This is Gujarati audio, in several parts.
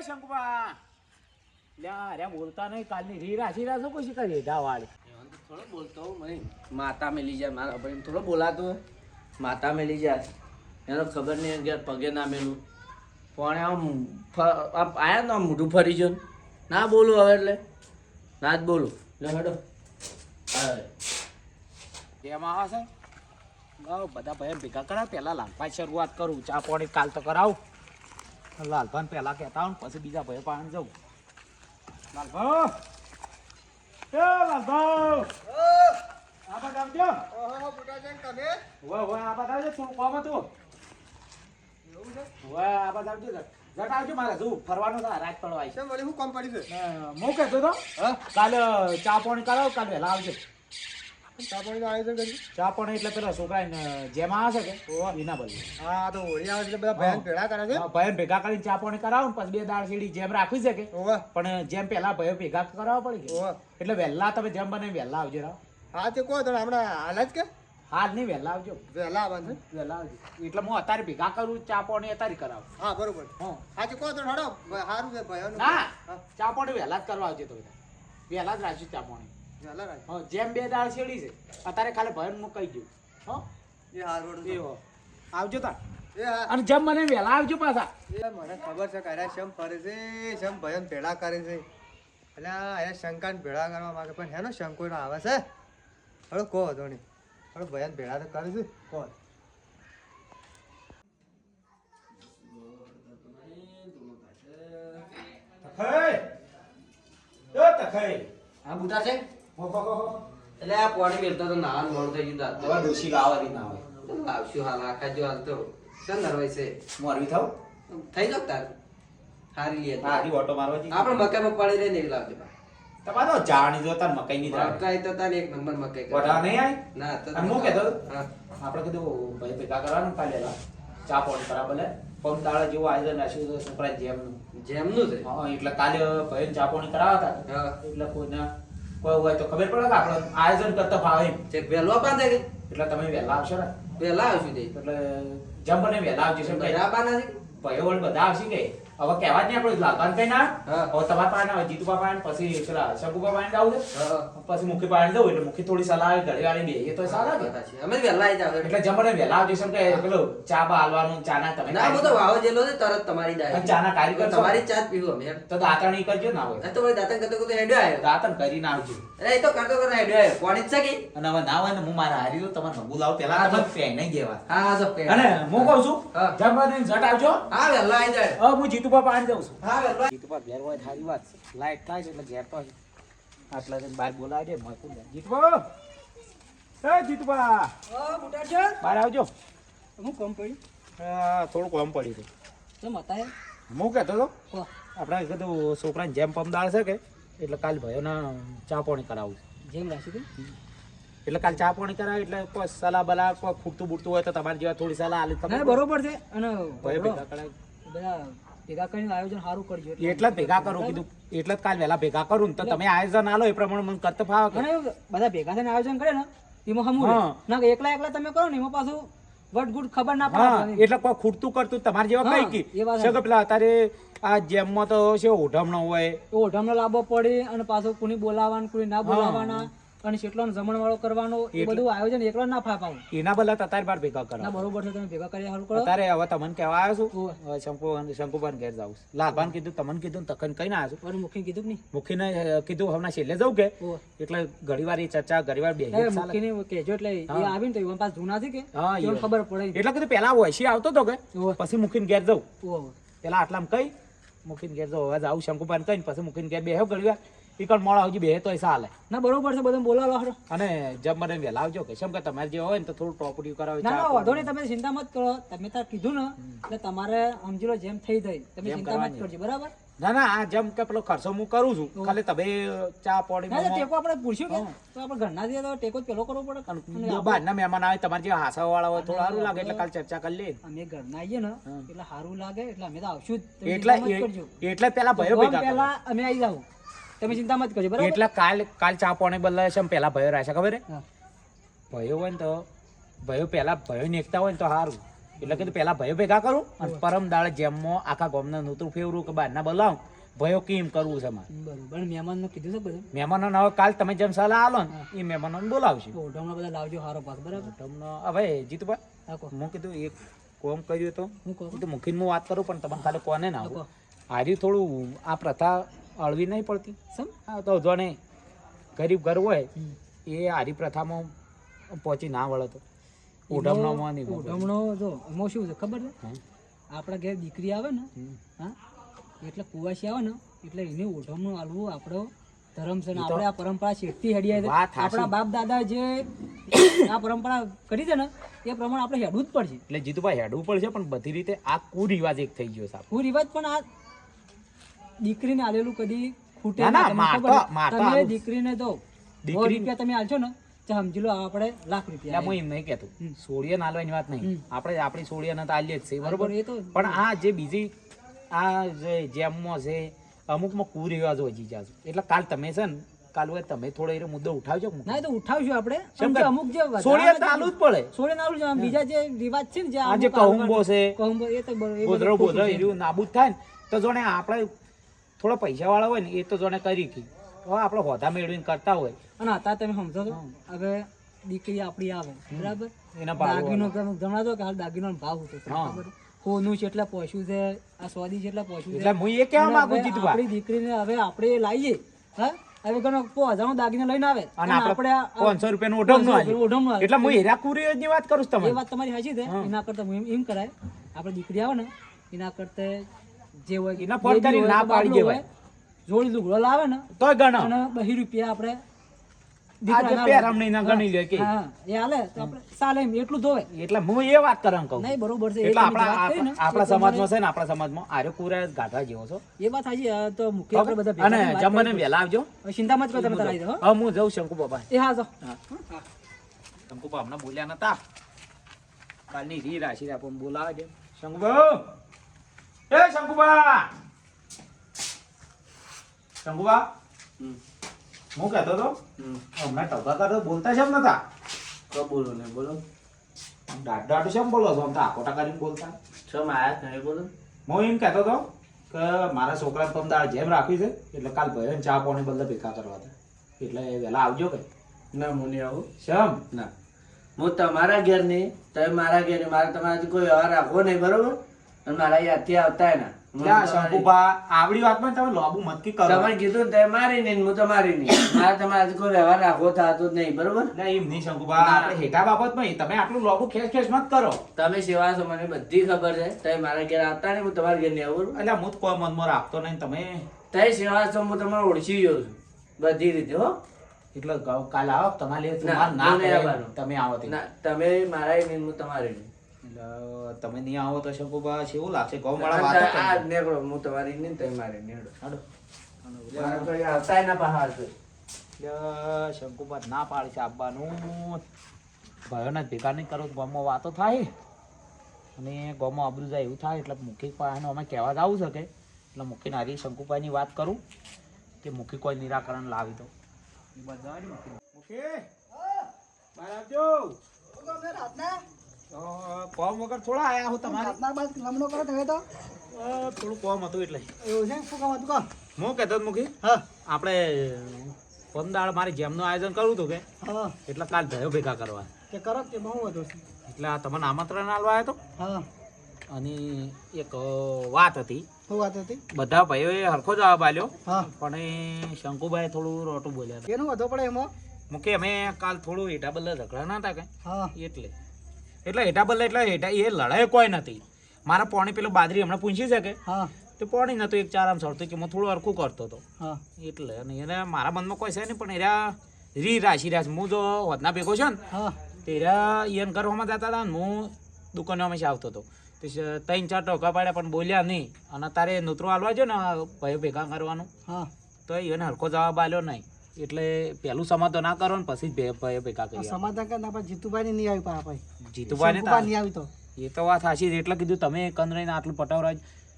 શંકુબા લ્યા અરે બોલતા નહીં કાલની રી રાશી રાશો કશી કરી ધાવાળ થોડો બોલતો મને માતા મેલી જાય મારા ભાઈ થોડો બોલાતો માતા મેલી જાય એનો ખબર નહીં કે પગે ના મેલું પણ આમ આયા ને મોઢું ફરી ગયો ના બોલું હવે એટલે ના જ બોલું લે હેડો એમાં હશે બધા ભાઈ ભેગા કરાવ પેલા લાલભાઈ શરૂઆત કરું ચા પાણી કાલ તો કરાવું લાલભાઈ પેલા કહેતા આવું પછી બીજા ભાઈ પાણી જવું લાલભાઈ એ લાલભાઈ આ બાદ આવજો ઓહો આ બાદ આવજો થોડું કામ હતું ઓહો આ બાદ આવજો જટ આવજો મારે શું ફરવાનું છે રાત પડવા આવી શું વળી હું કામ પડી છે હું કહેતો તો કાલે ચા પાણી કરાવ કાલ વહેલા આવજો ચા પાણીનું આયોજન કર્યું ચા પાણી એટલે પેલા છોકરાને જેમાં હશે કે એના બદલે હા તો હોળી આવે એટલે બધા ભયાન ભેળા કરે છે ભાઈ ભેગા કરીને ચા પાણી કરાવો ને પછી 2 દાળ સીડી જેમ રાખવી છે કે ઓવા પણ જેમ પેલા ભાઈઓ ભેગા કરાવવા પડે કે ઓવા એટલે વહેલા તમે જેમ બને વહેલા આવજો રાવ હા તે કહો તમે હમણાં હાલ જ કે હાલ નહીં વહેલા આવજો વહેલા આવવાનું છે વહેલા આવજો એટલે હું અત્યારે ભેગા કરું ચા પાણી અત્યારે કરાવું હા બરોબર હા હા તે કહો તો હડો સારું છે ભયાનું ના ચા પાણી વહેલા જ કરવા આવજો તો બધા વહેલા જ રાખજો ચા પાણી વહેલા રાખ હા જેમ 2 દાળ સીડી છે અત્યારે ખાલી ભાઈ હું કહી દઉં હો એ હારું એવો આવજો તા એ હા અને જેમ મને વહેલા આવજો પાછા એ મને ખબર છે કે અરે શમ ફરે છે શમ ભયન ભેળા કરે છે એટલે આ શંકાને ભેળા કરવા માંગે પણ હેનો શંકોનો આવે છે હળો કહો હતો નહીં હળો ભયન ભેળા તો કરે છે કહો હા બુટા છે એટલે આ પાણી મેલતો તો નાવાનું મોડું થઈ ગયું હવે ડોશી ગાવાની ના હોય આવશું હાલ આખા જો હાલ તો શું નરવાય છે મોરવી થાવ થઈ જાવ તાર હારી લે હારી ઓટો મારવા જી આપણે મકાઈમાં પડી રહીને એવી લાવજો તમારો જાણી જો તાર મકાઈ ની દ્રાડ મકાઈ તો તાર એક નંબર મકાઈ કરે. વઢા નહીં આઈ ના તો અને હું કહેતો હા આપણે કીધું ભાઈ ભેગા કરવાનું કાલે ચા પાણી કરા ભલે પમ દાડા જેવું આયોજન રાખ્યું છે છોકરા જેમનું જેમનું છે હા એટલે કાલે ભાઈ ચા પાણી કરાવતા હા એટલે કોઈને કોઈ હોય તો ખબર પડે કે આપણે આયોજન કરતા ફાવે એમ. ચેક વહેલો બાંધે કે એટલે તમે વહેલા આવશો ને વહેલા આવશું તે એટલે જેમ બને વહેલા આવજો છે બહેરા બાના છે ભાઈઓ વળી બધા આવશે કે હવે કહેવા જ નહીં આપણે લાલબાન કઈ ના હા. હવે તમારા પાસે આવે જીતુબા પાસે પછી પેલા શંકુબા પાસે આવું છે હા પછી મુખી પાસે જવું એટલે મુખી થોડી સલાહ આવે ઘડી વાળી બે એ તો સારા કે છે અમે વહેલા આવી જાવ એટલે જમણે વહેલા આવજો છે કે પેલો ચા બા હાલવાનું ચા ના તમે ના હું તો વાવ જેલો છે તરત તમારી અને ડાય ચા ના કારીગર છો. તમારી ચા જ પીવું અમે તો દાંતણી કરજો ના હોય આ તો વળી દાંતણ કરતો કરતો હેડ્યો આવ્યો દાંતણ કરીને આવજો અરે એ તો કરતો કરતો હેડ્યો આવ્યો કોણી જ છે કે અને હવે ના હોય ને હું મારા હારી દઉં તમારે નબુ લાવ પેલા તમે ફેન નહીં દેવા હા હા જો અને હું કહું છું હા. જમવાને ઝટ આવજો હા વહેલા આવી જાય હવે હું જીતુબા પાસે જાઉં છું હા વહેલા જીતુબા ઘેર હોય સારી વાત છે લાઈટ થાય છે એટલે ઘેર તો આટલા જણ બહાર બોલાવી દે મોકું દે જીતુબા એ જીતુબા હા મોટા છે બહાર આવજો હું કોમ પડી થોડું કોમ પડી હતું તો મતાય હું કહેતો હતો હો આપણે કીધું છોકરાને જેમ પમદાળ છે કે એટલે કાલ ભાઈઓના ચા પાણી કરાવું જેમ રાશી તું એટલે કાલ ચા પાણી કરાવે એટલે કોઈ સલાહ બલા કોઈ ખૂટતું બૂટતું હોય તો તમારી જેવા થોડી સલાહ આલી ના બરોબર છે અને ભાઈ બરો- ભેગા કરાવે બધા ભેગા કરીને આયોજન સારું કરજો એટલે જ ભેગા કરું કીધું એટલે જ કાલ વહેલા ભેગા કરું ને તો તમે આયોજન આલો એ પ્રમાણે મને કરતો ફાવે કે અને બધા ભેગા થઈને આયોજન કરે ને એમાં હમું હા. ના કે એકલા એકલા તમે કરો ને એમાં પાછું વટગુટ ખબર ના હા પડે એટલે કોઈ ખૂટતું કરતું તમારી જેવા હા, કઈ એ વાત કી છે કે પેલા અત્યારે આ જેમમાં તો છે ઓઢમણો હોય ઓઢામનો લાભો પડે અને પાછું કોની બોલાવવાનું કોની ના બોલાવવાના અને કેટલો જમણવાળો કરવાનો એ એટલે- બધું આયોજન એકલા ના ફાપાવું એના બદલે તો અત્યારે બાર ભેગા ના કરાવ બરોબર છે તમે ભેગા કરી સારું કરો અત્યારે હવે તમને કહેવા આવ્યો છું ઓવે. હવે શંકુભાન ઘેર જાઉં છું. લાલભાન કીધું તમને કીધું ને તકન કઈ ના આવ્યો છું મારું મુખી કીધું કે નહીં મુખીને કીધું હમણાં છેલ્લે જવું કે ઓવે. એટલે ઘણી વાર એ ચર્ચા ઘણી વાર બે હવે મુખીને કહેજો એટલે એ હા. આવીને તો એવા પાસ જૂના છે કે હા, એ એમને વાત. ખબર પડે એટલે કીધું પેલા વૈશી આવતો હતો કે ઓવે. પછી મૂકીને ઘેર જવું ઓવે. પેલા આટલામાં કઈ મૂકીને ઘેર જવું હવે જાઉં શંકુભાન કઈ પછી મૂકીને ઘેર બેહો ઘણી વાર ઈકણ મોડા આવજી બે તો ચાલે ના બરોબર છે બધા બોલાવો હારો. અને જમ મને વહેલા આવજો કે કેમ કે તમારે જે હોય ને તો થોડું ટોપડી કરાવે ના ના વાંધો નહીં તમે ચિંતા મત કરો તમે તાર કીધું ને એટલે તમારે સમજી લો જેમ થઈ જાય તમે જેમ ચિંતા મત કરવાની. કરજો બરાબર ના ના આ જેમ કે પેલો ખર્ચો હું કરું છું ખાલી તમે ચા પાણી ના ના, ટેકો આપણે પૂછ્યું કે તો આપણે ઘરના દઈએ તો ટેકો જ પેલો કરવો પડે અને બહારના મહેમાન આવે તમારે જે હાસા વાળા હોય થોડું સારું લાગે એટલે કાલ ચર્ચા કરી લે અમે ઘરના આવીએ ને એટલે સારું લાગે એટલે અમે તો આવશું જ તમે એટલે ચિંતા મત કરજો એટલે પેલા ભયો ગોમ ભેગા પહેલા અમે આવી જાવ તમે ચિંતા મત કરજો કરો. બરાબર એટલે કાલ ચા પાણી બદલે છે પેલા ભયો રહેશે ખબર હે હા. ભયો હોય ને તો ભયો પેલા ભયો ને એકતા હોય ને તો સારું એટલે કીધું પેલા ભાઈઓ ભેગા કરું અને પરમ દાડે જેમમાં આખા ગામના નોતરું ફેવરું કે બહારના બોલાવું ભયો કેમ કરવું છે મારે. બરોબર મહેમાનનું કીધું છે બધું મહેમાનોને હવે કાલ તમે જેમ સલાહ આલો ને એ મહેમાનોને બોલાવશું. ઓઢમણા બધા લાવજો હારો પાક બરાબર તમને હવે જીતુભાઈ હા કહો હું કીધું એક કોમ કર્યું તો હું કહું કીધું મુખીને હું વાત કરું પણ તમને ખાલી કોને ના હા, કહો. હાર્યું થોડું આ પ્રથા અળવી નહીં પડતી. સમ હા તો જોને ગરીબ ઘર હોય હમ. એ હારી પ્રથામાં પહોંચી ના વળે તો ઓઢમણામાં નહીં વળે. ઓઢમણો જો એમાં શું છે ખબર છે હા. આપણા ઘેર દીકરી આવે ને હમ. હા એટલે કુવાસી આવે ને એટલે એને ઓઢમણું આલવું આપણો ધર્મ છે ને ઈ તો આપણે આ પરંપરા શેઠથી હેડીએ છે. વાત હાચી. આપણા બાપ દાદા જે આ પરંપરા કરી છે ને એ પ્રમાણે આપણે હેડવું જ પડશે. એટલે જીતુભાઈ હેડવું પડશે પણ બધી રીતે આ કુરિવાજ એક થઈ ગયો સાહેબ. હું રિવાજ પણ આ દીકરીને આલેલું કદી ખૂટે ના, ના, તમને માર ખબર તો- છે? માર તો તમે આલું. દીકરીને દો દીકરી- રૂપિયા તમે આલશો ને તો સમજી લો આપણે લાખ એટલે રૂપિયા હું એમ નહીં કહેતો હમ. સોળીએ નાલવાની વાત નહીં હમ. આપણે આપણી સોળીએ તો આલીએ જ છે બરોબર બરોબર, એ તો પણ આ જે બીજી આ જે જેમમાં છે અમુકમાં કુરિવાજો હજી જાય છે એટલે કાલ તમે છે ને કાલ હોય તમે થોડો એ મુદ્દો ઉઠાવજો કે ના એ તો ઉઠાવશું આપણે શેમ પણ કે? જે અમુક જે વધારાના સોળીએ જે- ચાલુ જ પડે સોળે નાલું છે આમ બીજા જે રિવાજ છે ને જે આ જે અમુક કહુંબો છે કહુંબો એ તો બરોબર, એ બધું ગોધરો ખોટું બોધરો છે. એર્યું નાબૂદ થાય ને તો જોણે આપણે થોડા પૈસા વાળા હોય ને એ તો જોણે કરી કી હવે આપણે હોદા મેળવીને કરતા હોય અને અત્યારે તમે સમજો છો હવે દીકરી આપણી આવે બરાબર એના ભાવ દાગીનો તમે જણાવો છો કે હાલ દાગીનો ભાવ હતો તમને હા. ખબર છે? સોનું છે એટલે પોસ્યું છે આ સોદી છે એટલે પોસ્યું છે એટલે હું એ કહેવા અને માંગુ હવે જીતુભાઈ આપણી દીકરીને હવે આપણે લાવીએ હા હવે ઘણો 5000 દાગીનો લઈને આવે અને અને આપણે આ 500 રૂપિયાનું ઓઢમનું 500 આલ્યું. ઓઢમનું આલ્યું. એટલે હું હેરા કુરિવાજની વાત કરું છું એ તમને વાત તમારી સાચી છે એના કરતા હું એમ કરાય આપણે દીકરી આવે ને એના કરતા જે હોય એના ફોન જે બી કરીને હોય ના કે પાડી બાબલો દેવાય. હોય, જોડી લુગડો લાવે ને તોય ગણો અને 20 રૂપિયા આપણે આ જે દીકરાના પહેરામણી ના ગણી લે કે હા એ હાલે તો આપણે ચાલે એમ એટલું ધોવે એટલે હું એ વાત કરવા કહું નહીં બરોબર છે એ એટલે તમે જે વાત કરી ને, આપણા એ સમાજમાં છે ને આપણા સમાજમાં આર્યો કુરિવાજ ગાઢા જેવો છો એ વાત સાચી આ તો મુખ્ય આપણે બધા ભેગા અને થઈને વાત જમવાને કરી. વહેલા આવજો હવે ચિંતામાં જ કોઈ તમે તારા આવી જાઓ, હો. હવે હું જઉં શંકુ બાબા એ હા જો શંકુ બાબા હમણાં બોલ્યા નતા કાલની રી રાશિ આપણને બોલાવે છે શંકુબા એ શંકુબા શંકુબા હમ. હું કહેતો તો હમ. હમણાં ટકા કરતો બોલતા છે નતા તો બોલો ને બોલો દાટ દાટ શેમ બોલો છો આમ તો આકોટા કરીને બોલતા છ આયા નહીં બોલો હું એમ કહેતો તો કે મારા છોકરાને તમે દાળ જેમ રાખી છે એટલે કાલ ભાઈ ચા પાણી બદલે ભેગા કરવા હતા એટલે વહેલા આવજો કે ના હું નહીં આવું શેમ ના હું તમારા ઘેર નહીં તમે મારા ઘેર નહીં. મારે તમારાથી કોઈ વ્યવહાર રાખવો નહીં બરોબર અને મારા યાદથી આવતા ના લ્યા શંકુબા આવડી વાતમાં તમે લોબુ મતકી કરો તમે કીધું ને તમે મારી નહીં હું તમારી નહીં મારે તમારાથી કોઈ વ્યવહાર રાખવો થતો જ નહીં બરોબર ના એમ નહીં શંકુબા આપણે હેઠા બાબતમાં તમે આટલું લોબુ ખેસ ખેસ મત કરો તમે સેવા છો મને બધી ખબર છે તમે મારા ઘેર આવતા નહીં હું તમારા ઘેર નહીં આવું એટલે હું જ કોઈ મનમાં રાખતો નહીં તમે તમે સેવા છો હું તમને ઓળખી ગયો છું બધી રીતે હો એટલે કાલ આવો તમારે ના, ના હું નહીં કરાય. આવવાનો. તમે આવો તે. ના તમે મારા નહીં હું તમારી નહીં એટલે તમે નહીં આવો તો શંકુબા કેવું લાગશે ગૌમાળા વાતો આ કરી. નીકળો હું તમારી નહીં તમે મારી નહીં હેડો. હાલો. મારે તો અહીંયા આવતાય ના બહાર છે એટલે શંકુબા ના પાડી છે આવવાનું ભાઈઓને ભેગા નહીં કરો તો ગામમાં વાતો થાય અને ગામમાં આબરૂ જાય એવું થાય એટલે મુખી પાસે અમે કહેવા જ આવું છે કે એટલે મુખી નારી શંકુભાઈની વાત કરું કે મુખી કોઈ નિરાકરણ લાવી દો કોમ વગર થોડા આયા હું તમારે થોડું કોમ હતું એટલે હું કહેતો હતો મુખી આપણે પંદાળ મારી જેમનું આયોજન કરવું હતું કે એટલે કાલ ભાઈઓ ભેગા કરવા એટલે આ તમને આમંત્રણ આલવા આવ્યો હતો અને એક વાત હતી બધા ભાઈઓએ હરખો જવાબ આલ્યો પણ એ શંકુભાઈ થોડું રોટું બોલ્યા મુકે અમે કાલ થોડું હેઠા બદલે ઝઘડા ના હતા કે એટલે હેઠા બદલે એટલે હેઠા એ લડાઈ કોઈ નથી મારા પોણી પેલું બાદરી હમણાં પૂછી છે કે તે પોણી નતું એક ચાર આમ સરતું કે હું થોડું હરખું કરતો હતો એટલે અને એને મારા મનમાં કોઈ છે નહીં પણ એરા રી રાશિ રાશ હું જો વધના ભેગો છે ને તેરા ઈયન કરવામાં જતા હતા ને હું દુકાને હંમેશા આવતો હતો તે 3-4 ટોકા પાડ્યા પણ બોલ્યા નહીં અને તારે નૂતરો હાલવા જો ને ભાઈઓ ભેગા કરવાનું તો એને હરખો જવાબ આલ્યો નહીં એટલે પેલું સમાધાન ના કરો ને પછી જ ભાઈઓ ભેગા કરી સમાધાન કરતા જીતુભાઈ નહીં આવી પાછા જીતુભાઈ નહીં આવી તો એ તો વાત સાચી છે એટલે કીધું તમે કંદરાઈને આટલું પટાવરાજ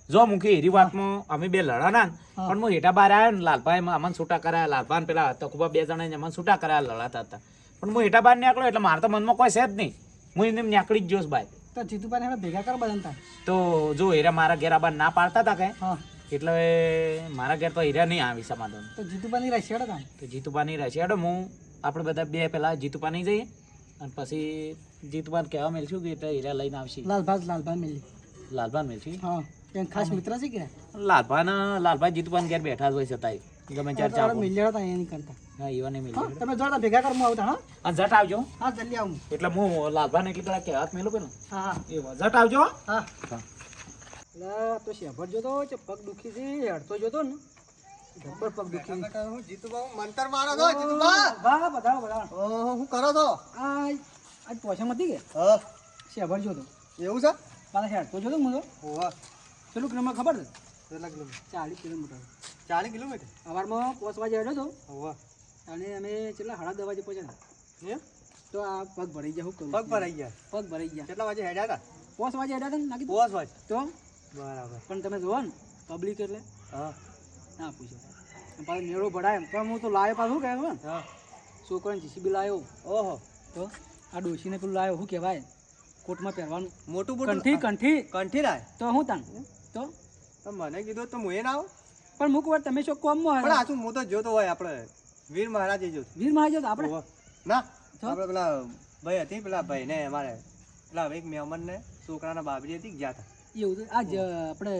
જો મૂકી એરી વાતમાં અમે બે લડાના ને પણ હું હેઠા બહાર આવ્યો ને લાલભાઈ અમને છૂટા કરાયા લાલભાઈ પેલા તકુબા 2 જણા અમને છૂટા કરાયા લડાતા હતા પણ હું હેઠા બહાર નીકળ્યો એટલે મારા તો મનમાં કોઈ છે જ નહીં હું એને નીકળી જ જોશ ભાઈ તો જીતુભાઈ એને ભેગા કર બધા થાય. તો જો હીરા મારા ઘેર આબા ના પાડતા હતા કે હા એટલે મારા ઘેર તો હીરા નહીં આવી સમાધાન. તો જીતુભાઈ ની રાશિ હેડો તાન. તો જીતુબાની રહેશે હેડો હું આપણે બધા બે પહેલા જીતુબાની જઈએ અને પછી જીતુબાને કહેવા મળશું કે એટલે હીરા લઈને આવશે. લાલભાઈ મિલી. લાલભાન મળશે. હા એમ ખાસ મિત્ર છે કે લાલભાઈ જીતુબાન ઘેર બેઠા જ હોય છતાંય ગમે ત્યારે ચા મિલ્યા હતા એની કરતા. હા એવાને હા મિલી તમે જોડા ભેગા કર હું આવતા. હા અને જટ આવજો. હા જલ્દી આવું. એટલે હું લાલભાને એટલે પેલા કહેવાત મેલું પેલું હા હા એ જટ આવજો. હા હા. એટલે તો શેભર જોતો છે પગ દુખી છે હેડતો જોતો ને જબ્બર પગ દુખી છે. હું જીતુબા મંતર મારો છો જીતુબા. વાહ બધા ઓહો હું કરો છો? આ આજ પોછા મતી કે હા શેભર જોતો એવું છે? પાછા હેડતો જોતો હું તો ઓહો પેલું કિલોમીટર ખબર છે કેટલા કિલોમીટર? 40 kilometre 40 kilometre. સવારમાં 5 વાગે હેડ્યો હતો ઓહો અને અમે કેટલા 10:30 વાગે પહોંચ્યા એમ? તો આ પગ ભરાઈ ગયા. શું કરું? પગ ભરાઈ ગયા. પગ ભરાઈ ગયા. કેટલા વાગે હેડ્યા હતા? 5 વાગે હેડ્યા હતા ને નાખી 5 વાગે. તો બરાબર. પણ તમે જોવો ને પબ્લિક એટલે હા ના પૂછો. અને પાછો મેળો ભરાય પણ હું તો લાવ્યો પાછું શું કહેવાય હા છોકરાને જીસીબી લાવ્યો. ઓહો તો આ ડોશીને પેલું લાવ્યો શું કહેવાય કોટમાં પહેરવાનું મોટું મોટું કંઠી કંઠી લાય. તો હું તાન તો તો મને કીધું તો હું એ ના આવું. પણ મૂક વાર તમે શું કોમમાં પણ આ શું હું તો જોતો હોય આપણે વીર મહારાજે જોતો. વીર મહારાજ તો આપણે ઓહો. ના તો? આપણે પેલા ભાઈ હતી પેલા ભાઈને અમારે પેલા એક મહેમાનને છોકરાના બાબરી હતી ગયા હતા. એવું તો આ આપણે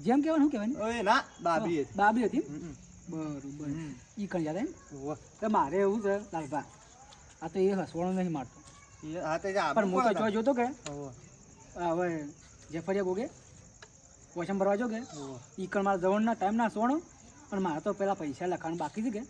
જેમ કહેવાનું શું કહેવાય ઓય ના બાબરી હતી. બાબી હતી હમ. બરોબર હમ. ઈ કણ જતા એમ ઓહો. તો મારે એવું છે લાલભા આ તો એ હસવાનું નહીં મારતો એ હા તે જા પણ હું તો જોઈ જોતો કે ઓહો. હવે જેફરિયા ગોગે પોષણ ભરવા જો કે ઓહો. ઈ કણ મારા જવણના ટાઈમ ના સોણો પણ મારે તો પેલા પૈસા લખાણ બાકી છે કે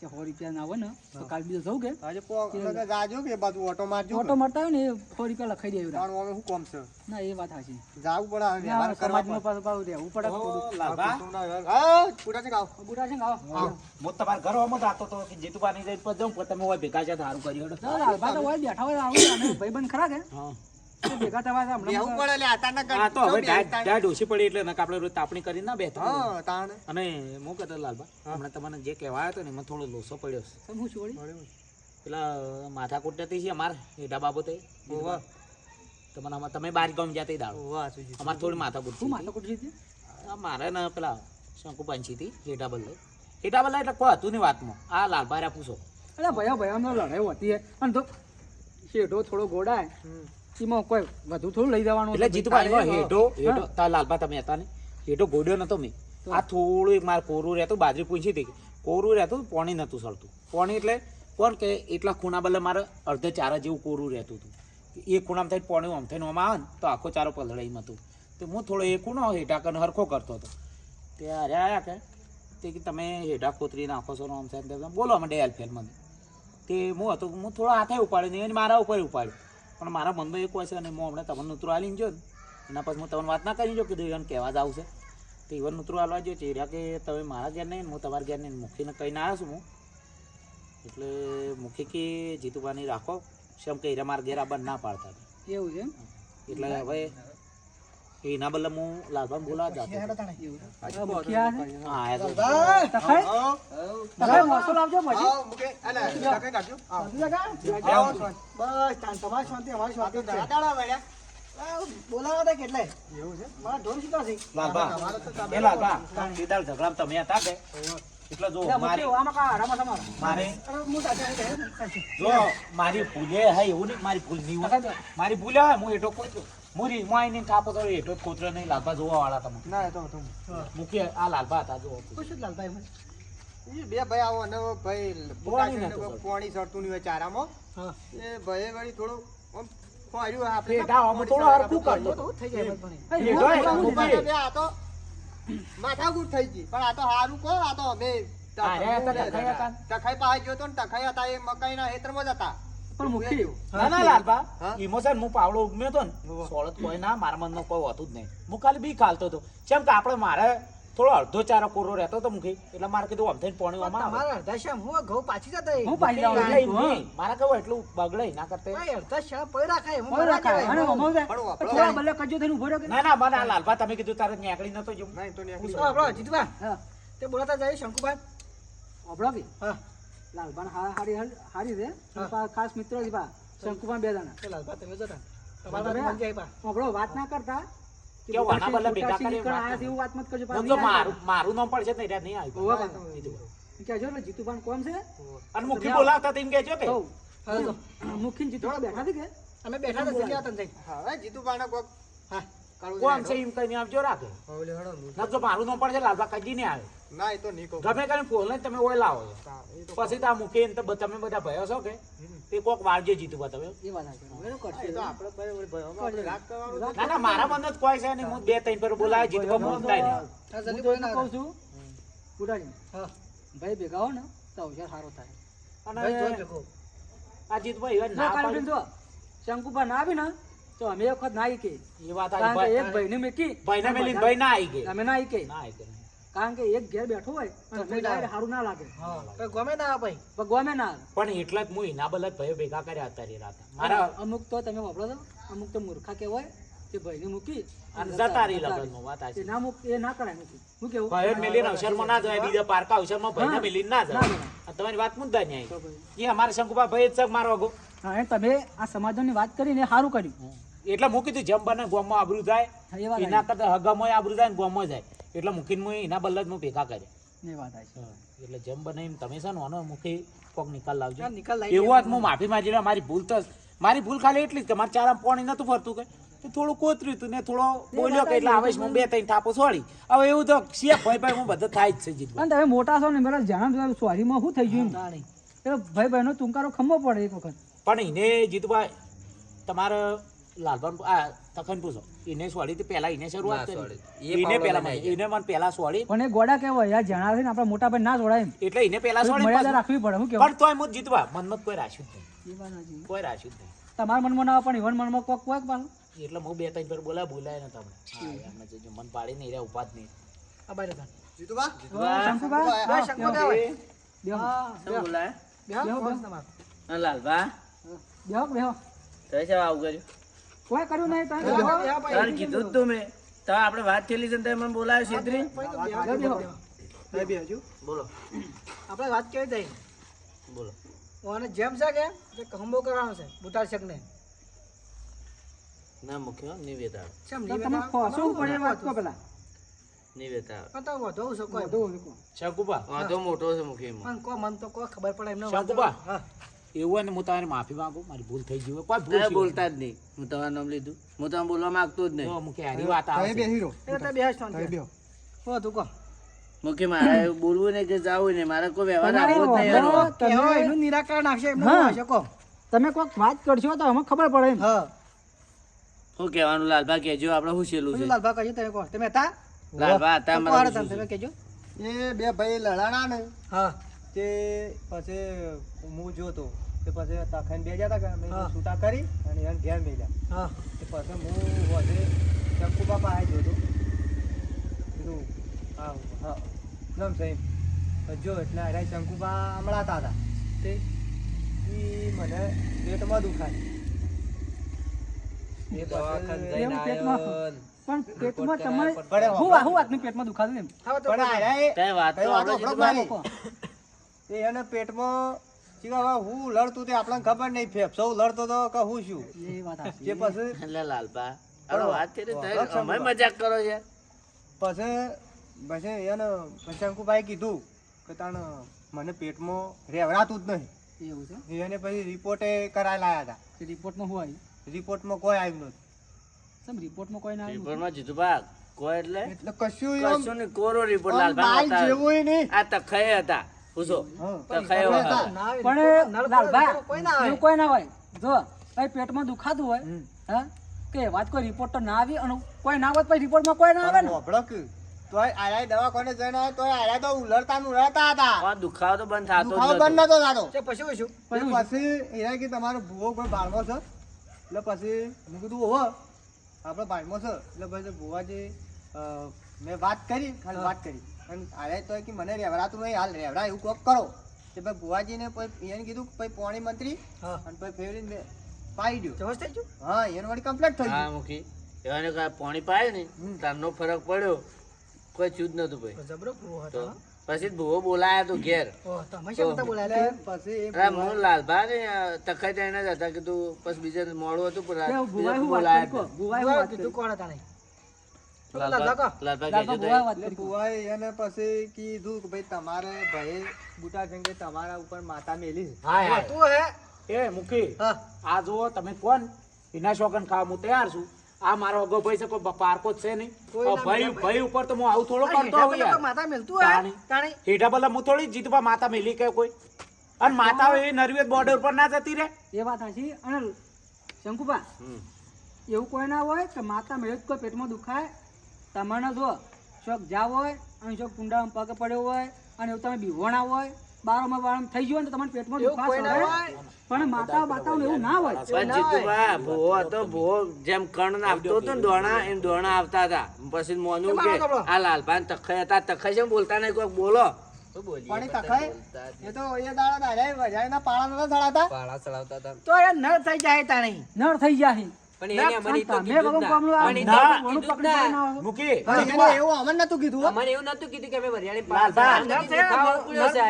100 રૂપિયા ના હોય ને તો કાલ બીજો જવું કે આજે જાજો કે બાજુ ઓટો મારજો. ઓટો મળતા હોય ને એ 100 રૂપિયા લખાઈ દે એવું તારું હવે શું કોમ છે? ના એ વાત સાચી જાવું પડે હવે વ્યવહાર કરવા સમાજમાં પાછું રહેવું પડે ઓ, થોડું. લાલભા હા પૂરા છે ગાવ. બુઢા છે ને આવો. હું તમારા ઘર આમાં જાતો તો કે જીતુબાની જઈને પછી જાઉં પણ તમે હોય ભેગા છે સારું કર્યું હેડો. ના, લાલભા તો હોય બેઠા હોય આવું અને ભાઈબંધ ખરા કે હા તો ભેગા થવા છે બેહવું હમણાં. પડે લે આતાના હા તો હવે બેસતા. ડાય ઓછી પડી એટલે નકા આપણે રોજ તાપણી કરીને ના બેઠા હા તાણ અને હું કહેતો લાલભા હમણાં તમને જે કહેવાય હતો ને એમાં થોડો લોસો પડ્યો છે. તમે શું છું વળી? પેલા માથાકૂટ નથી છે અમારે એટા બાબતે ઓવા તમને આમાં તમે બાર ગામ જાતે દાડો ઓવા સુજી અમારે થોડી માથાકૂટ શું છે. માથાકૂટ છે તે? મારે ને પેલા શંકુપાંછી થી હેટા બદલે એટલે કોઈ હતું નહીં વાતમાં આ લાલભાઈ પૂછો અલા ભયાનો લડાઈ હોતી હે અને તો શેઢો થોડો ગોડાય એમાં કોઈ વધુ થોડું લઈ જવાનું એટલે જીતુભાઈ એમાં હેઠો તાર લાલભા તમે હતા ને હેઠો ગોડ્યો નતો મેં આ થોડું એક મારે કોરું રહેતું બાજરી પૂછી હતી કોરું રહેતું પાણી નતું સળતું પાણી એટલે કોણ કે એટલા ખૂણા બદલે મારે અડધે ચારા જેવું કોરું રહેતું હતું એ ખૂણામાં થઈને પાણી આમ થઈને આમ આવે ને તો આખો ચારો પલળાઈમાં હતું તો હું થોડો એ ખૂણો હેઠા કરીને હરખો કરતો હતો ત્યારે આવ્યા કે તે કે તમે હેઠા ખોતરી નાખો છો ને આમ થાય બોલો મને હેલ્પ મને તે હું હતો હું થોડો હાથે ઉપાડ્યો ને મારા ઉપર ઉપાડ્યો પણ મારા મનમાં એક હોય છે અને હું હમણાં તમને નૂતરું હાલીને જો ને એના પછી હું તમને વાત ના કરી જો કીધું એને કહેવા જ આવશે તો ઈવન નૂતરું હાલવા જો ચેર્યા કે તમે મારા ઘેર નહીં હું તમારા ઘેર નહીં મુખીને કહીને આવ્યો છું હું એટલે મુખી કે જીતુબાની રાખો શેમ કે હીરા મારા ઘેર આ બંધ ના પાડતા હતા. એવું છે એમ? એટલે હવે એના બદલે હું લાલભાઈ બોલાવા જતો હતો. આ મુખિયા છે? હા આયા તો. તખાઈ? તખાઈ મોસો લાવજો પછી. આવ મુકે અલે કાકે કાઢજો બસ તમારી શાંતિ અમારી શાંતિ જ છે. દાડા વળ્યા બોલાવા હતા કેટલે એવું છે મારા ઢોર સીધા છે લાલભા એ લાલભા સીધા ઝઘડામાં તમે હતા કે એટલે જો મારી મારે જો મારી ભૂલે હા એવું નહીં મારી ભૂલ નહીં હોય મારી ભૂલે હોય હું એટો કોતરો મુરી મોય ને કાપો તો એટો જ કોતરો નહીં લાલભા જોવા વાળા તમે ના તો તો મૂકી આ લાલભા હતા જો એ બે ભાઈ આવો અને ભાઈ પોણી નતું પાણી સરતું નહીં હોય ચારામાં હા એ ભાઈ વળી થોડું આમ ખોર્યું આપણે પેટા આમાં થોડો હરખું કરતો હતો. થઈ જાય એટો એ મૂકી. બે આ તો માથાકૂટ થઈ ગઈ પણ આ તો હારું કો આ તો અમે અરે, આ તો ટખાઈ હતા. ટખાઈ પાસે ગયો તો ને ટખાઈ હતા એ મકાઈના હેતરમાં જ હતા પણ મુખી ના ના લાલભા હા? ઇમોશન હું પાવડો ઉગમ્યો તો ને સોળત કોઈ ના મારા મનનો કોઈ હોતું જ નહીં હું ખાલી બી ખાલતો હતો કેમ કે આપણે મારે થોડો અડધો ચારો કોરો રહેતો હતો મુખી એટલે મારે કીધું આમ થઈને પાણી આમાં આવે. તમારા અડધા શામ હું ઘઉં પાછી જતા હું પાછી એટલે જાઉં નહીં, મારે કેવું એટલું બગડે ના કરતે અડધા શામ પડી રાખાય હું રાખાય અને અમો દે પણ વાપરો. થોડા બલ્લે કજો થઈને ઉભો રહ્યો કે ના ના મને આ લાલભા તમે કીધું તારે નેકળી નતો જો નહીં તો નહીં આપણો જીતવા હા તે બોલાતા જાય શંકુભાઈ આપણો કે હા લાલભાન હારી છે ખાસ મિત્ર છે બા શંકુભાઈ બે જણા લાલભા તમે જતા આપણો વાત ના કરતા કે વાના બદલે ભેગા કરે વાત આયા છે એવું વાત મત કરજો નમ તો મારું નામ પડશે ને એટલે નહીં આવ્યું ઓવા કહેજો એટલે જીતુભાન કોમ છે અને મુખી બોલાવતા તેમ કહેજો કે મુખી જીતુભા બેઠા છે કે અમે બેઠા હતા જગ્યા હતા જઈ હવે જીતુબાને કોક કાળું કોમ છે એમ કઈ આવજો રાખે હવે હેડો નમ તો મારું નામ પડશે લાલબા કદી નહીં આવે ના એ તો નહીં કહું ગમે કરીને ફોન લઈને તમે ઓય લાવો પછી તો આ મૂકી ને તો તમે બધા ભયો છો કે તે કોક વાળજો જીતુભા તમે એ વાત સાચી બરાબર કરશે એ તો આપણે ભાઈ રાગ કરવાનું ના ના મારા મન જ કોઈ છે નહીં હું 2-3 પર બોલાવે જીતુભા બોલતા નહીં હું તો એને કહું છું બુડાજી ભાઈ ભેગા હો ને તો અવસર સારો થાય અને આ જીતુભાઈ હવે ના પાડી જો શંકુભા ના આવી ને તો અમે એક વખત ના આવી કે એ વાત કારણ કે આવી એક ભાઈને મેકી ભાઈને મેલીને ભાઈ ના આવી ગઈ અમે ના આવી કે ના આવી ગઈ કારણ કે એક ઘેર બેઠો હોય અને અમે ડાયરેક્ટ સારું ના લાગે ગમે ના ભાઈ ભગવામે ના આવે. પણ એટલે જ હું એના બદલે ભાઈઓ ભેગા કર્યા હતા રે રાતા મારા અમુક તો તમે વાપરો છો અમુક તો મૂર્ખા કહેવાય કે ભાઈને મૂકી અને જતા રહી લગનમાં વાત એ આછી ના મૂક એ ના કરાય મૂકી હું કેવું ભાઈઓ મેલીને અવસરમાં ના જાય બીજા પારકા અવસરમાં ભાઈને મેલીને ના જાય ના. આ તમારી વાત મુદ્દા નહીં તો આવી. ભાઈ. એ અમારે શંકુભા ભાઈ જ છે મારો આગો હા એ તમે આ સમાધાનની વાત કરીને સારું કર્યું એટલે મૂકી તું જેમ બને ગોમમાં આબરૂ જાય હા, એ વાત એના કરતા હગામાં આબરૂ જાય ને ગોમમાં જાય એટલે મૂકીને હું એના બદલે જ હું ભેગા કર્યા એ વાત આવી એટલે જેમ બને એમ તમે છે ને આનો મૂકી કોક નિકાલ લાવજો નિકાલ લાવી એવું વાત હું માફી માંગી મારી ભૂલ તો મારી ભૂલ ખાલી એટલી જ કે મારે ચારામાં પાણી નતું ફરતું કે તો થોડું કોતર્યું હતું ને થોડો બોલ્યો કે એટલે આવેશ હું 2-3 થાપો છોડી હવે એવું તો શેફ ભાઈ હું બધું થાય જ છે જીત અને તમે મોટા છો ને મારા જાણ સોરીમાં શું થઈ ગયું એમ? પેલો ભાઈ બહેનો તુંકારો ખમવો પડે એક વખત પણ એને જીતુભાઈ તમારે લાલભાન આ તખન પૂછો એને સોડી તો પહેલા એને શરૂઆત કરી એને પહેલા એને મને પહેલા સોડી પણ એ ગોડા કેવાય યાર જણાવે ને આપણા મોટા ભાઈ ના જોડાય એમ એટલે એને પહેલા સોડી મર્યાદા પછી- રાખવી પડે હું કેવું પણ તોય હું જીતવા મનમાં કોઈ રાખ્યું જ નહીં એ વાત સાચી. કોઈ રાખ્યું જ નહીં તમારા મનમાં ના આવે પણ ઈવન મનમાં કોક કોક પાછું એટલે હું 2-3 પર બોલાય ને તમને એમને જો મન પાડી નહીં રહ્યા ઉપાત નહીં આ બાય હતા જીતુબા શંકુભા બે શંકર ના હોય બેહો શું બોલાય બેહો બેહો. તમાર હા, લાલભા બેહો બેહો તમે શું આવું કર્યું કોઈ કર્યું નહીં તમે બેહો, બેહો. બેહો, ભાઈ. તારે કીધું જ તું મેં તો આપણે વાત થયેલી છે ને તમે મને બોલાવ્યો છેતરી બેહો. બે બેહજો બોલો આપણે વાત કેવી થઈ બોલો ઓને જેમ છે કે જે હંબો કરવાનો છે બુટાર શકને ના મૂક્યો નિવેદા કેમ તો નહીં તમે ખોસો પડે વાત કહો પેલા નિવેદા પણ તો વધુ છે કોઈ વધુ વધુ કહો. શંકુભા વાંધો મોટો છે મૂકીમાં પણ કો મન તો કોઈ ખબર પડે એમને શંકુભા. હા એવું હોય ને હું તમારી માફી માંગુ મારી ભૂલ થઈ ગઈ હોય કોઈ ભૂલ તમે છે બોલતા જ નહીં હું તમારું નામ લીધું હું તમે બોલવા માંગતો જ નહીં તો મુકે હારી વાત આવે તમે બેહી રહો એટલે બેસ તો તમે બેહો હો તું કો મૂકી મારે એવું બોલવું નહીં કે જાવું નહીં મારે કોઈ વ્યવહાર તમારે આપવો જ નહીં એનો. વાંધો કે તમે- એનું નિરાકરણ આવશે એમને હા. શું હશે કો તમે કોઈક વાત કરશો તો અમે ખબર પડે એમ હા શું કહેવાનું લાલભા કહેજો આપણે શું છેલ્લું છે પછી લાલભા કહ્યું તમે કો તમે હતા લાલભા હતા તો મારા કોણ હતા તમે કહેજો એ બે ભાઈ લડાણા ને હા તે પછી હું જોતો તે પછી તખાઈને બે જતા કે અમે હા. છૂટા કરી અને એને ઘેર મેલ્યા હા તે પછી હું વધે શંકુ બાપા આવી જોતો કીધું હા હા નમ સાહેબ જો એટલે અરે શંકુબા હમણાં હતા તે ઈ મને પેટમાં દુખાય એ પછી એમ પેટમાં પણ પેટમાં તમારે પડે હું હું વાતનું પેટમાં દુખાતું એમ હવે તો પણ આયરાએ કઈ વાત કઈ તો વાતો આપણે હમણાં જીતુભાઈ. એ એને પેટમાં ચીકા હું લડતું તે આપણને ખબર નહીં ફેફસો લડતો તો કે હું શું એ વાત સાચી. જે પછી એટલે લાલભા આપણે વાત થઈ રહી, તમે લક્ષણ અમે મજાક કરો છે પછી પછી એને શંકુભાઈ કીધું કે તાણ મને પેટમાં રેવડાતું જ એવું છે નહીં એને પછી રિપોર્ટે કરાવી લાયા હતા તે રિપોર્ટમાં શું આવ્યું રિપોર્ટમાં કોઈ આવ્યું નથી સમ રિપોર્ટમાં કોઈ ના આવ્યું રિપોર્ટમાં જીતુભા કોઈ એટલે એટલે કશું એમ કશું નહીં, કોરો રિપોર્ટ આમ લાલભા બાઈ બતાવ્યો. જેવુંય નહીં આ તખાઈ હતા પૂછો હા. તખાઈ પણ હતા. ના આવે પણ નળ લાલભા કોઈ ના આવે એવું કોઈ ના હોય જો કઈ પેટમાં દુખાતું હોય હમ. હા કે વાત કોઈ રિપોર્ટ તો ના આવી અને કોઈ ના હોય તો પછી રિપોર્ટમાં કોઈ ના આવે ને હોભળો કે તોય આયા દવાખાને જઈને આવ્યો તોય આયા તો ઉલરતા ને ઉલરતા હતા આ દુખાવો તો બંધ થતો દુખાવો જ બંધ નતો. નતો થતો તે પછી શું એટલે પછી એના કે તમારો ભૂવો કોઈ બાળમાં છે એટલે પછી મેં કીધું ઓહો આપણે બાળમાં છે એટલે પછી ભૂવાજી મેં વાત કરી ખાલી વાત કરી અને આરે તો કે મને રેવડાતું નહીં હાલ રેવડા એવું કોક કરો તે ભાઈ ભુવાજીને પછી એને કીધું પછી પોણી મંત્રી હા અને પછી ફેવરીને પાઈ દો જવસ થઈ ગયું હા એને વળી કમ્પ્લીટ થઈ હા ગયું મૂકી એવાને કાંઈ પાણી પાયું ને તારનો ફરક પડ્યો કોઈ ચૂજ નતું ભાઈ જબરો પૂરો હતો તો હા. પછી ભૂવો બોલાયા તું ઘેર ઓહ, તમે શા માટે બોલાયા એટલે પછી એ અરે હું લાલભા ને તખાઈ જઈને જ હતા કીધું પછી બીજે મોડું હતું પણ તે બીજા ભુવાએ શું વાત કરી કહો? બોલાયા ભુવાએ શું ભુવાએ વાત કીધું કરી? કોણ હતા નહીં? લાલભા લાલભા કહેજો તો ભુવાએ વાત એટલે કરી કહો. ભુવાએ એને પછી કીધું કે ભાઈ તમારે ભાઈ બુટા જંગે તમારા ઉપર માતા મેલી છે. હા યાર. તું હે એ મૂકી હા આ જુઓ તમે કોણ એના શોખન ખાવા હું તૈયાર છું આ મારો અગો ભાઈ છે કોઈ પારકો જ છે નહીં કોઈ ના ભાઈ મળે ભાઈ ઉપર તો હું આવું થોડો કરતો હેઠા હોઉં પેલા તો યાર માતા મેલતું હે તાણી. તાણી હેઠા ભલે હું થોડી જીતવા માતા મેલી કે કોઈ અને માતા એ નરવેદ બોર્ડર પર ના જતી રે એ વાત સાચી. અને શંકુભા હમ. એવું કોઈ ના હોય કે માતા મેળે કોઈ પેટમાં દુખાય તમને જો શોખ જાવ હોય અને શોખ કુંડામાં પગ પડ્યો હોય અને એવું તમે બીવોણા હોય બારમાં થઈ ગયો ને તો તમને પેટમાં એવું દુખાશે કોઈ ના હોય. હોય. પણ માતા બાતાઓને એવું ના હોય. પણ જીતુભા ભૂવો હતો ભૂવો જેમ કણ નાખતો હતો ને દોણા એમ દોણા આવતા હતા પછી મોનું કે આ લાલભા ને તખાઈ હતા તખાઈ છે બોલતા નહીં કોઈક બોલો પણ એ તખાય એ તો એ દાડા દાડા વજાયના પાળા નતા ચડાતા. તો એ નર થઈ જાય તાણી નળ થઈ જાય. તમે ભગવાન કોમનું આ ના. વણું પકડી પકડીને આવો. મૂકી એને એવું અમને નતું કીધું હો. લાલભા નર છે,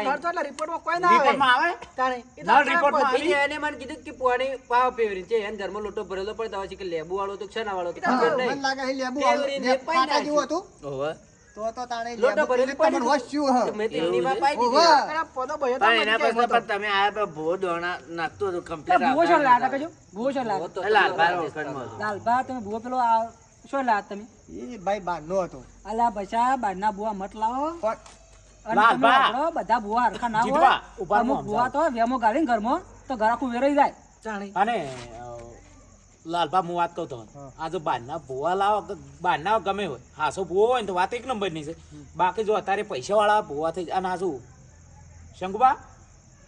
નર તો એટલે રિપોર્ટમાં કોઈ ના આવે રિપોર્ટમાં આવે તાણી એ તો નળ આપણા રિપોર્ટમાં બધી- આવી એને મને કીધું કે પોણી પાવ પેવરી છે એને ઘરમાં લોટો ભરેલો પડતો હોય છે કે લેબુ વાળો તો છના વાળો તો હા, ખબર મને નહીં. લાગે છે લેબુ ફેવરી ને પાઈ પાટા જેવું હતું ઓવે. તો તાણે લોટો લેબુ ભરેલી પીલી તમને પડી વસ્યું હ. તો મેં તો એમનીમાં પાઈ દીધી. ઓવે. પેલા પોતો ભયો તો પણ એના મરી પછી જાય પણ તમે આયા તો ભૂવો દોણા નાખતો હતો તો કમ્પ્લીટ ભૂવો શું લાયા હતા કહેજો? ભૂવો શું લાયા હતા? લાલભા ઓળખાણમાં હતો. લાલભા તમે ભૂવો પેલો આ શું લાયા તમે? એ ભાઈ બહારનો હતો. અલા બચા બારના ભૂવા મત લાવો. પણ અને તમે લાલભા. વાપરો, બધા ભૂવા હરખા ના જીતવા, હોય. ઉભા અમુક રહો, ભૂવા તો વેમો ગાળીને ઘરમાં તો ઘરાખું વેરાઈ જાય. તાણી અને લાલભા હું વાત કહું તમને આ જો બહારના ભૂવા લાવો કે બહારના ગમે હોય હાસો ભૂવો હોય ને તો વાત એક નંબરની છે બાકી જો અત્યારે પૈસા વાળા ભૂવા થઈ અને આ શું શંકુબા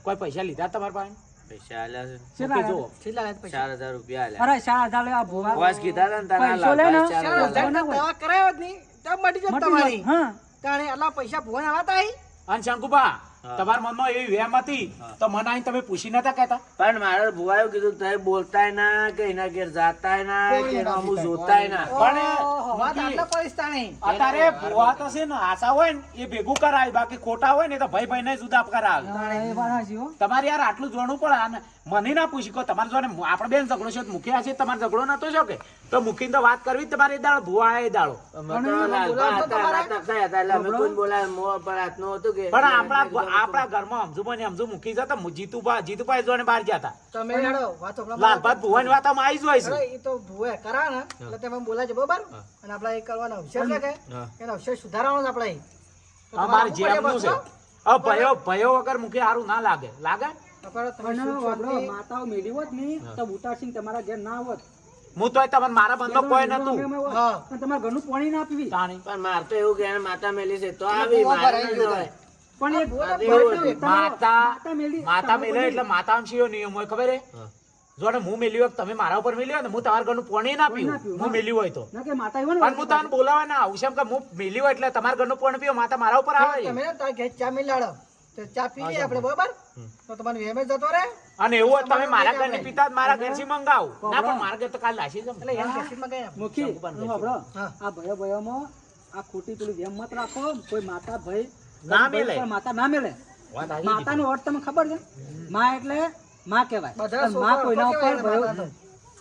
કોઈ પૈસા લીધા તમારા પાસે પૈસા આલ્યા છે કેટલા મૂકી જુઓ. કેટલા લાયા પૈસા? 4000 રૂપિયા આલ્યા અરે 4,000 લેવા ભૂવા. વાસ કીધા હતા ને તારા પૈસો લે ને. લાલભાઈ 4000 ચાલો, આલ્યા. દવા કરાયો જ નહીં તો મટી જત મટી તમારી જાય. હા. તાણી આટલા પૈસા ભોન આવાતા હી? અને શંકુબા તમારા મનમાં એવી વેમ હતી તો મને આઈને તમે પૂછી નતા કહેતા પણ મારે ભુવાયું કીધું તમે બોલતાય ના કે એના ઘેર જાતાય ના કે એનો અમુક જોતાય ના પણ ઓહો, વાત મૂકી. આટલા પૈસા તાણી અત્યારે ભૂવા તો છે ને આશા હોય ને એ ભેગું કરાય બાકી ખોટા હોય ને તો ભાઈ ભાઈ ને જુદા કરાવે હા, એ વાત સાચી હો. તમારે યાર આટલું જોવાનું પડે અને મને ના પૂછી કહો તમારે જો ને આપણે બેન ઝઘડો છે તો મૂક્યા છે તમારે ઝઘડો નતો છો કે તો મૂકીને તો વાત કરવી જ તમારે એ દાડો ભૂવા એ દાડો અમે તો લાલભા હતા, રાતા ખાયા હતા, એટલે અમે કોઈને બોલાવે, મોં પર હાથનું હતું કે પણ આપણા ઘરમાં સમજુ ને સમજુ મૂકી જતા જીતુભાઈ જોડે બહાર ગયા હતા તમે હેડો વાતો આપણા લાલભાઈ ભુવાની વાતમાં આવી જ હોય અરે, છે ઈ તો ભૂવે કરા ને એટલે તમે બોલાય છે બરોબર અને આપડા એ કરવાનો અવસર છે કે એનો અવસર સુધારવાનો છે આપડે તો અમારે તમારે જેમનું છે બસો? હવે ભયો વગર મૂકી સારું ના લાગે લાગે તમારે તમે પણ શું વાપરો, શાંતિ? માતાઓ મેલી હોત ને તો બુટાસિંહ તમારા ઘેર ના હોત. હું તોય તમને મારા બંધો કોઈ નતું અમે હોત. હા. અને તમારા ઘરનું પાણી ના પીવી. તાણી પણ માર તો એવું કે એને માતા મેલી છે તો આવી ભૂવા મારે ભરાઈ ના ગયું જવાય. પણ એ ભૂવા તો ભરાઈ એવું ગયું. માતા મેલી માતા તમે મેલે એટલે માતા શિયો નિયમ હોય ખબર હે જો ને હું મેલ્યું હોય કે તમે મારા ઉપર મેલ્યું હોય ને હું તમારા ઘરનું પાણી ના પાણી ના પીવું પીવું, હું હા. મેલ્યું હોય તો ના કે માતા એવો ને પણ હું તમને બોલાવા ના આવું છે એમ કે હું મેલ્યું હોય એટલે તમારા ઘરનું પાણી પીવો માતા મારા ઉપર આવે તમે ને તારા ઘેર ચા મિલાડો તો ચા પી લઈએ આપણે બરોબર તો તમારે વેમે જતો રહે અને એવું હોય તો તમે મારા ઘરની પીતા જ મારા ઘરથી મંગાવો ના પણ મારા ઘર તો કાલ લાશી છે એટલે એમ કેસીમાં કઈ આપે. મુખી હું વાપરો. હા. આ ભયો ભયોમાં આ ખોટી પેલી વેમ મત રાખો કોઈ માતા ભય ના મેલે. કોઈ માતા ના મેલે વાત આવી માતાનો અર્થ તમને ખબર છે માં એટલે માં કહેવાય બધા પણ માં કોઈના ઉપર છોકરા ભયો માતા.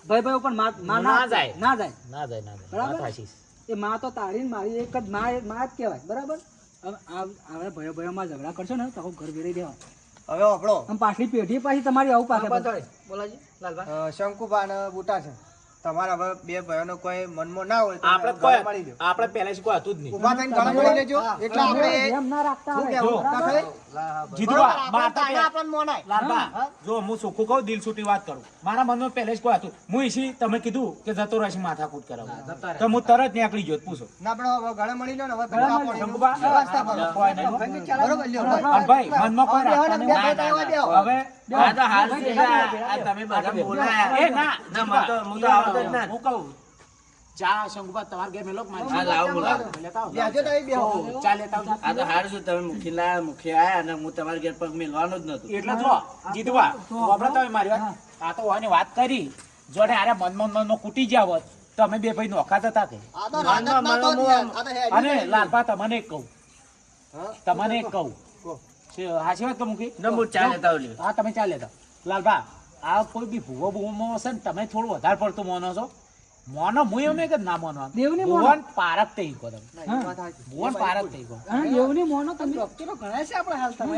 ભાઈ ભાઈ ઉપર માં ના જાય. ના જાય ના જાય ના જાય બરાબર? વાત હાચી છે. એ માં તો તાળી મારી એક જ માં જ કહેવાય બરાબર હવે હવે ભયો ભયોમાં ઝઘડા કરશો ને તો આખું ઘર વેરી દેવા હવે આપણો આમ પાછલી પેઢી પાછી તમારી આવું પાકે બતાડે. બોલાજી લાલભાઈ શંકુબા અને બુટા છે તમારા હવે બે ભાઈઓનો કોઈ મનમાં ના હોય તો આપણે ગળે મળી કોઈ લો. આપણે પહેલેથી કોઈ હતું જ નહીં ઊભા થઈને ગળે મળી લેજો એટલે આપણે એમ ના રાખતા શું હોય કહેવું? બરાબર? જીતુભા, બરોબર, માર આપણે તો તાળા આપણને મોનાય. લાલભા, જો હું ચોખ્ખું કહું દિલ છૂટી વાત કરું મારા મનમાં પહેલે જ કોઈ હતું હું ઈસી તમે કીધું કે જતો રહેશે માથાકૂટ કરાવવા તો હું તરત નીકળી ગયો પૂછો ના આપણે હવે ગળે મળી લો ને હવે ભેગા પડો. શંકુભા, વ્યવસ્થા કરો. કોઈ નહીં. બરોબર લ્યો અને ભાઈ મનમાં કોઈ હવે રાખતા બે નહીં. ભાઈ તો એવા બેહો. હવે આ તો હાલ છે એટલે આ તમે બધા બોલાયા. એ ના ના, હું તો આવતો જ ના. હું કહું ચા શંકુભા તમારે ઘેર મેલો કે મારી હા, લાવો, બોલાવો. લેતા આવો. બેહજો તો અહીં બેહો. ચા લેતા આવજો. આ તો હારું છું તમે મુખી લાયા, મુખી આયા અને હું તમારા ઘેર પગ મેલવાનો જ નતો. એટલે જો જીતવા વાપરા તમે મારી વાત આ તો ઓની વાત કરી જો ને આરે મનમાં કૂટી ગયા હોત તો અમે બે ભાઈ નોખા જ હતા કે આ તો રાત જ ના તો જ યાર. આ તો હેડી અને ગઈ. લાલભા તમને એક કહું તમને એક કહું હાચી વાત તો મૂકી નંબર ચા લેતા આવો લ્યો. હા તમે ચાલે લેતા લાલભા આ કોઈ બી ભૂવો ભૂવો હશે ને તમે થોડું વધારે પડતું મોનો છો મોનો હું એવું નહીં કે ના મોનો દેવની મોનો. ભુવન પારક થઈ ગયો તમે ના, એ વાત સાચી. ભુવન પારક થઈ ગયો અને દેવની મોનો તમે ડોક્ટરો ઘણા છે આપણે હાલ તમે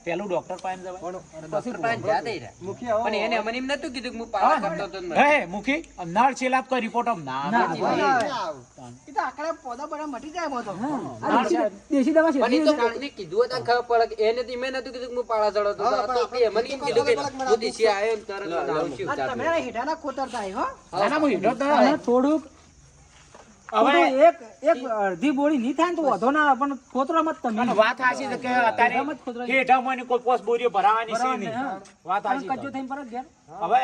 પેલું ડોક્ટર પાસે જવાય પછી પણ જ્યાં થઈ રહ્યા. મુખી આવો. પણ એને મને એમ નતું કીધું કે હું પાવા કરતો હતો ને. હે મુખી નળ છેલાપ કોઈ રિપોર્ટ આમ ના ના, આવે. ભાઈ. એ તો આકડા પોદા બધા મટી જાય એમાં તો. આ દેશી દવા છે પણ એ તો કોકને કીધું હતું ખબર પડે કે એને તો મેં નતું કીધું કે હું પાળા ચડતો હતો. આ તો એ મને એમ કીધું કે હું દેશી આવ્યો ને તરત મને આવું છું. આ તમારા હેઠાના કોતર થાય હો. ના, ના, હું હીરો જ ના. અને થોડુંક હવે એક અડધી બોળી નહીં થાય ને તો વધો ના આવે, પણ કોતરામાં જ તમે અને વાત સાચી છે કે અત્યારે હેઠામાં કોઈ પોસ બોરીઓ ભરાવાની છે નહીં. વાત સાચી કચ્ચો છે. થઈને પરત ઘેર હવે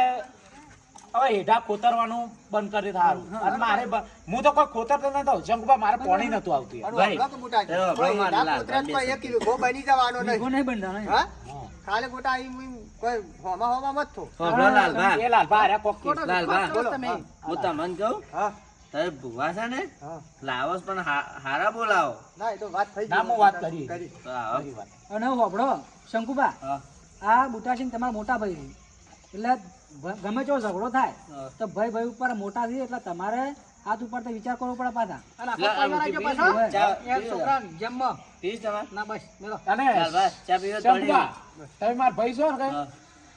હેઠા ખોતરવાનું બંધ કરી થારું અને મારે હું તો કોઈ ખોતરતો નતો શંકુભા મારે પાણી નતું આવતું યાર. ભાઈ, હમણાં તો મોટા છે. એ હમણાં કોઈ મારે હેઠા લાલ કૂતરામાં એક કિલો ઘઉં બની જવાનો નહીં. ભીગો નહીં બંધાણા. હા? હા. ખાલી ખોટા અહીં કોઈ હોમાં મત થો. સાંભળો લાલભા. એ લાલભા હારે કોક કે. ખોટો લાલભા. વિશ્વાસ કરો તમે. હું તમને કહું હા તમે ભૂવા છે ને હા લાવોસ પણ હારા બોલાવો. ના એ તો વાત થઈ ના, હું વાત કરી. તો આવો. ખરી વાત. અને હોભળો શંકુબા હા. આ બુટાસિંહ તમારા મોટા ભાઈ છે. એટલે ગમે તેવો ઝઘડો થાય હા. તો ભાઈ ઉપર મોટા છે એટલે તમારે હાથ ઉપર તો વિચાર કરવો પડે પાછા. અને આખો પરિવાર આવજો પાછો. ચા- એક છોકરાને જમવા. પીસ તમારે? ના બસ મેલો. અને લાલભા, ચા પીવો તો શંકુભા, તમે મારા ભાઈ છો ને કે હા.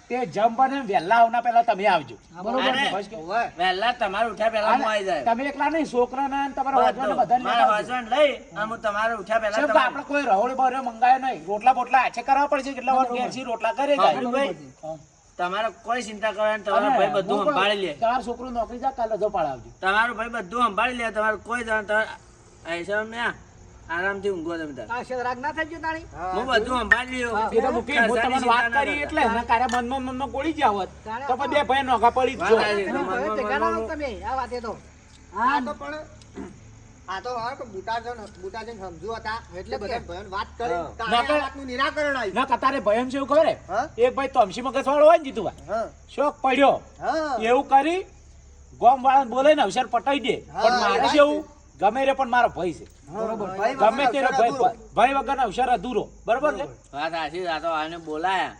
તે જમ બને વહેલા આવના પહેલા તમે આવજો બરોબર અરે, છે. બસ કે? વહેલા તમારે ઉઠ્યા પહેલા હું આવી જાય. તમે એકલા નહીં છોકરાને અને તમારા વાંચવાને બધાને મારા લેતા આવજો. વાસણ લઈ અને હું તમારે ઉઠ્યા પહેલા શંકુભા, આપણે કોઈ રહોળી બહોળી મંગાયો નહીં રોટલા બોટલા આછે કરવા પડશે કેટલા વાર ઘેરથી રોટલા કરે જાય. હા, ભાઈ. તમારે કોઈ ચિંતા કરવાની તમારો ભાઈ બધું સંભાળી લે. તમારું છોકરું નોકરી જા કાલે રજો પાડાવજો. તમારું ભાઈ બધું સંભાળી લે. તમારે કોઈ આરામથી ઊંઘો તમે તાર. આ શેર રાગ ના થઈ ગયો તાણી. હું બધું સંભાળી લ્યો. એ તો મૂકી, હું તમને વાત કરી એટલે એના કારે મનમાં ગોળી જાવ હોત. તો પણ બે ભાઈ નોખા પડી જ વાત જો. સાચી. તમે ભાઈઓ ભેગા ના હો તમે. આ વાતે તો. આ તો પણ આ તો હા કે બુટાજન સમજુ હતા એટલે બધા ભયન વાત કરી હા. તારે ના આ તો- વાતનું નિરાકરણ આવ્યું. ના કતારે ભયમ છે એવું ખબર હે? હા એક ભાઈ તમસી મગજ વાળો હોય ને જીતુભાઈ હા શોખ પડ્યો હા એવું કરી ગોમ વાળાને બોલે ને અવસર પટાઈ દે હા, પણ એ મારે વાત કેવું ગમે રે પણ મારો ભાઈ છે બરોબર ગમે તેનો ભાઈ વગર અવસર અધૂરો બરોબર છે વાત સાચી. આ તો આને બોલાયા.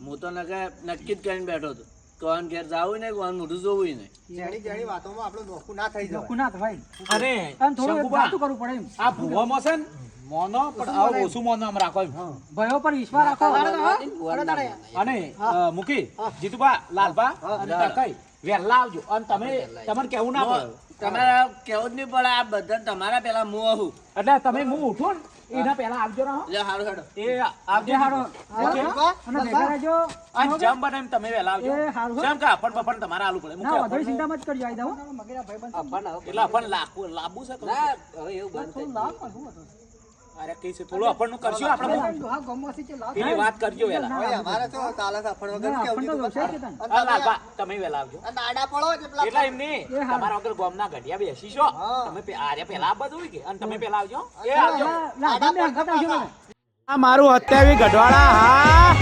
હું તો નક્કી જ કરીને બેઠો હતો. કોણ ઘેર જાવું ને કોણ મોઢું જોવું નહીં. જેણી વાતોમાં આપણું નોખું ના થઈ જવાય. ના ભાઈ અને અને થોડું શંકુભા, વાતું કરવું પડે એમ. આ ભૂવામાં છે ને મોનો પણ આ ઓછું મોનો આમ રાખો એમ. ભાઈઓ પર વિશ્વાસ રાખો. અને મૂકી જીતુભા લાલભા અને કાકાઈ વહેલા આવજો અને તમે તમને કેવું ના પડે તમારે કેવું જ નહીં પડે. આ બધા તમારા પેલા મું આવું. એટલે તમે હું ઉઠું ને એના પહેલા આવજો રહો લે હારું હેડો. એ આવજો હારો અને ભેગા રહેજો. અને જમ બને એમ તમે વહેલા આવજો એ હારું. જેમ કે અફણ બફણ તમારે આલું પડે ના મૂકી વધારે અફણ ચિંતા મત કરજો આઈ દઉં. એટલે અફણ લાંબુ છે કહું છું. ના, હવે એવું બંધ થઈ ગયું. અરે કઈ છે થોડું અફણ નું કરશું આપણે હા ગમવાથી છે લાવ. એની વાત કરજો વહેલા હવે અમારે તો ચાલે છે અફણ વગર ના, કેવું અફણ તો જીતું વ્યવસાય બધા? છે તને. અને તમે લાલભા તમે વહેલા આવજો આ દાડા પડો જેટલા એટલે એમ નહીં એ હારું. તમારા વગર ગોમના ઘડિયા બેસી છો હા. તમે આરે પહેલા આ બધું હોય કે અને તમે પહેલા આવજો એ આવજો ના, ના, તમે આગળ આવજો મને. આ મારું અત્યારે ગઢવાળા હા